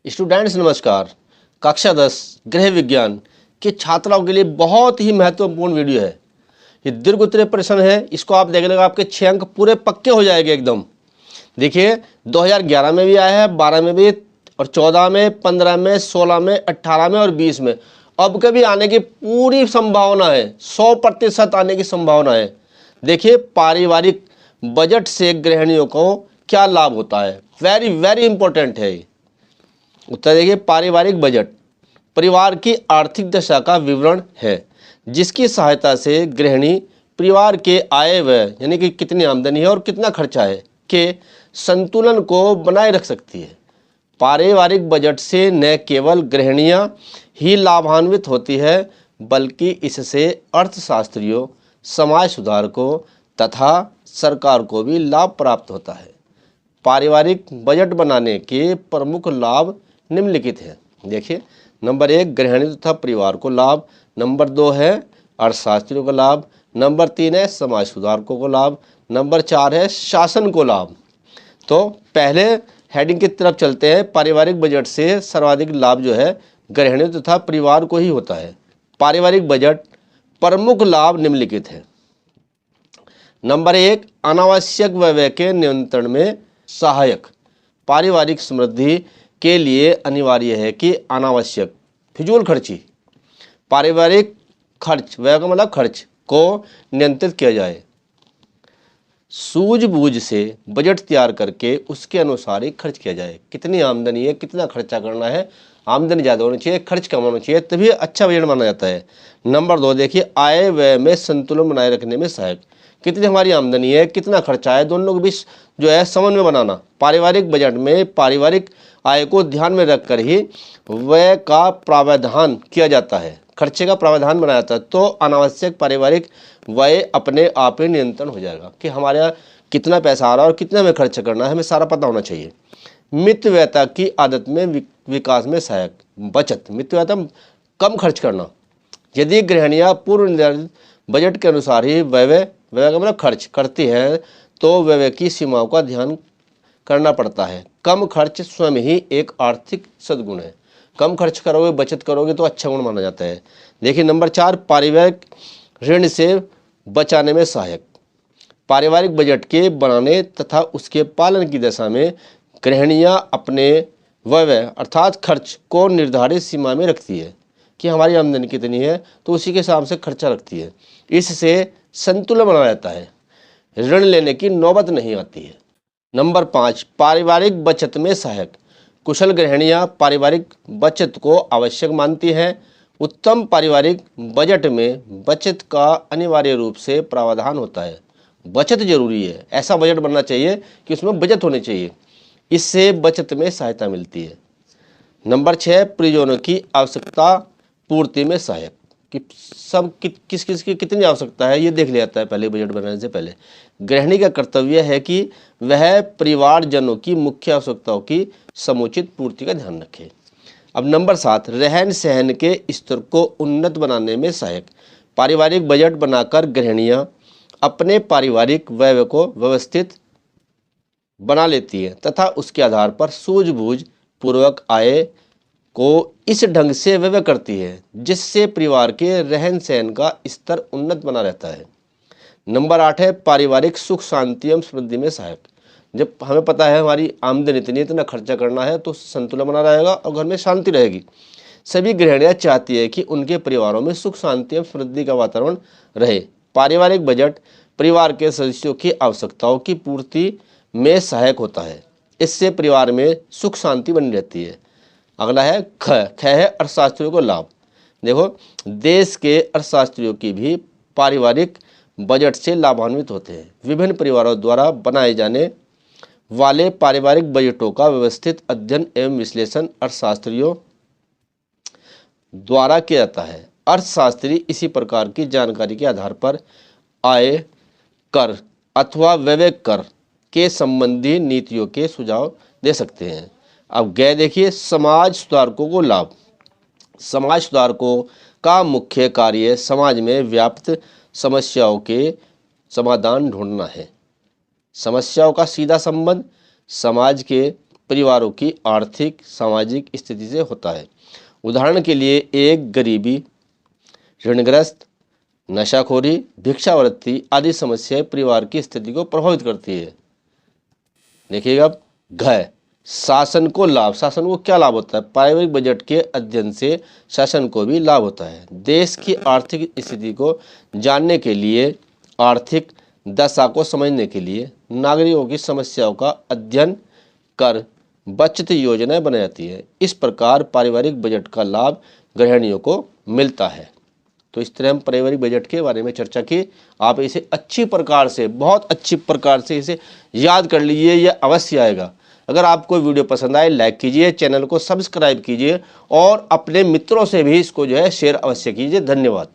Students नमस्कार। कक्षा 10 गृह विज्ञान के छात्राओं के लिए बहुत ही महत्वपूर्ण वीडियो है। ये दीर्घ उत्तरीय प्रश्न है, इसको आप देख लेगा आपके 6 अंक पूरे पक्के हो जाएंगे एकदम। देखिए 2011 में भी आया है, 12 में भी और 14 में, 15 में, 16 में, 18 में और 20 में। अब कभी आने की पूरी संभावना है, 100% आने की संभावना है। देखिए पारिवारिक बजट से गृहिणियों को क्या लाभ होता है, वेरी वेरी इंपॉर्टेंट है। उत्तर देखिए, पारिवारिक बजट परिवार की आर्थिक दशा का विवरण है, जिसकी सहायता से गृहिणी परिवार के आय व्यय यानी कि कितनी आमदनी है और कितना खर्चा है के संतुलन को बनाए रख सकती है। पारिवारिक बजट से न केवल गृहिणियां ही लाभान्वित होती है, बल्कि इससे अर्थशास्त्रियों, समाज सुधारकों तथा सरकार को भी लाभ प्राप्त होता है। पारिवारिक बजट बनाने के प्रमुख लाभ निम्नलिखित हैं। देखिए, नंबर 1 गृहिणी तथा परिवार को लाभ, नंबर 2 है अर्थशास्त्रियों का लाभ, नंबर 3 है समाज सुधारकों को लाभ, नंबर 4 है शासन को लाभ। तो पहले हेडिंग की तरफ चलते हैं। पारिवारिक बजट से सर्वाधिक लाभ जो है गृहिणी तथा परिवार को ही होता है। पारिवारिक बजट प्रमुख लाभ निम्नलिखित है। नंबर 1 अनावश्यक व्यय के नियंत्रण में सहायक। पारिवारिक समृद्धि के लिए अनिवार्य है कि अनावश्यक फिजूल खर्ची, पारिवारिक खर्च व्यय का मतलब खर्च को नियंत्रित किया जाए। सूझबूझ से बजट तैयार करके उसके अनुसार ही खर्च किया जाए। कितनी आमदनी है, कितना खर्चा करना है, आमदनी ज़्यादा होनी चाहिए, खर्च कम होना चाहिए, तभी अच्छा बजट माना जाता है। नंबर 2 देखिए, आय व्यय में संतुलन बनाए रखने में सहायक। कितनी हमारी आमदनी है, कितना खर्चा है, दोनों के बीच जो है समन्वय बनाना। पारिवारिक बजट में पारिवारिक आय को ध्यान में रखकर ही व्यय का प्रावधान किया जाता है, खर्चे का प्रावधान बनाया जाता है। तो अनावश्यक पारिवारिक व्यय अपने आप ही नियंत्रण हो जाएगा कि हमारे यहाँ कितना पैसा आ रहा है और कितना हमें खर्च करना है, हमें सारा पता होना चाहिए। मितव्ययता की आदत में विकास में सहायक। बचत, मितव्ययता कम खर्च करना। यदि गृहिणियाँ पूर्व निर्धारित बजट के अनुसार ही व्यय का मतलब खर्च करती हैं, तो व्यय की सीमाओं का ध्यान करना पड़ता है। कम खर्च स्वयं ही एक आर्थिक सद्गुण है। कम खर्च करोगे, बचत करोगे तो अच्छा गुण माना जाता है। देखिए नंबर 4 पारिवारिक ऋण से बचाने में सहायक। पारिवारिक बजट के बनाने तथा उसके पालन की दशा में गृहिणियाँ अपने व्यय अर्थात खर्च को निर्धारित सीमा में रखती है कि हमारी आमदनी कितनी है, तो उसी के हिसाब से खर्चा रखती है। इससे संतुलन बना रहता है, ऋण लेने की नौबत नहीं आती है। नंबर 5 पारिवारिक बचत में सहायक। कुशल गृहिणियाँ पारिवारिक बचत को आवश्यक मानती हैं। उत्तम पारिवारिक बजट में बचत का अनिवार्य रूप से प्रावधान होता है। बचत जरूरी है, ऐसा बजट बनना चाहिए कि उसमें बचत होनी चाहिए, इससे बचत में सहायता मिलती है। नंबर 6 परिजनों की आवश्यकता पूर्ति में सहायक। कि सब किस किस की कितनी आवश्यकता है ये देख लिया जाता है पहले बजट बनाने से पहले। गृहिणी का कर्तव्य है कि वह परिवारजनों की मुख्य आवश्यकताओं की समुचित पूर्ति का ध्यान रखे। अब नंबर 7 रहन सहन के स्तर को उन्नत बनाने में सहायक। पारिवारिक बजट बनाकर गृहिणियाँ अपने पारिवारिक व्यय को व्यवस्थित बना लेती है तथा उसके आधार पर सूझबूझ पूर्वक आय को इस ढंग से व्यय करती है जिससे परिवार के रहन सहन का स्तर उन्नत बना रहता है। नंबर 8 है पारिवारिक सुख शांति एवं समृद्धि में सहायक। जब हमें पता है हमारी आमदनी इतनी इतना खर्चा करना है तो संतुलन बना रहेगा और घर में शांति रहेगी। सभी गृहिणियाँ चाहती है कि उनके परिवारों में सुख शांति एवं समृद्धि का वातावरण रहे। पारिवारिक बजट परिवार के सदस्यों की आवश्यकताओं की पूर्ति में सहायक होता है। इससे परिवार में सुख शांति बनी रहती है। अगला है ख है अर्थशास्त्रियों को लाभ। देखो देश के अर्थशास्त्रियों की भी पारिवारिक बजट से लाभान्वित होते हैं। विभिन्न परिवारों द्वारा बनाए जाने वाले पारिवारिक बजटों का व्यवस्थित अध्ययन एवं विश्लेषण अर्थशास्त्रियों द्वारा किया जाता है। अर्थशास्त्री इसी प्रकार की जानकारी के आधार पर आय कर अथवा व्यय कर के संबंधी नीतियों के सुझाव दे सकते हैं। अब गए देखिए समाज सुधारकों को लाभ। समाज सुधारकों का मुख्य कार्य समाज में व्याप्त समस्याओं के समाधान ढूंढना है। समस्याओं का सीधा संबंध समाज के परिवारों की आर्थिक सामाजिक स्थिति से होता है। उदाहरण के लिए एक गरीबी, ऋणग्रस्त, नशाखोरी, भिक्षावृत्ति आदि समस्याएं परिवार की स्थिति को प्रभावित करती है। देखिएगा अब घ शासन को लाभ। शासन को क्या लाभ होता है? पारिवारिक बजट के अध्ययन से शासन को भी लाभ होता है। देश की आर्थिक स्थिति को जानने के लिए, आर्थिक दशा को समझने के लिए नागरिकों की समस्याओं का अध्ययन कर बचत योजनाएं बनाई जाती है। इस प्रकार पारिवारिक बजट का लाभ गृहिणियों को मिलता है। तो इस तरह हम पारिवारिक बजट के बारे में चर्चा की। आप इसे अच्छी प्रकार से, बहुत अच्छी प्रकार से इसे याद कर लीजिए, यह अवश्य आएगा। अगर आपको वीडियो पसंद आए लाइक कीजिए, चैनल को सब्सक्राइब कीजिए और अपने मित्रों से भी इसको जो है शेयर अवश्य कीजिए। धन्यवाद।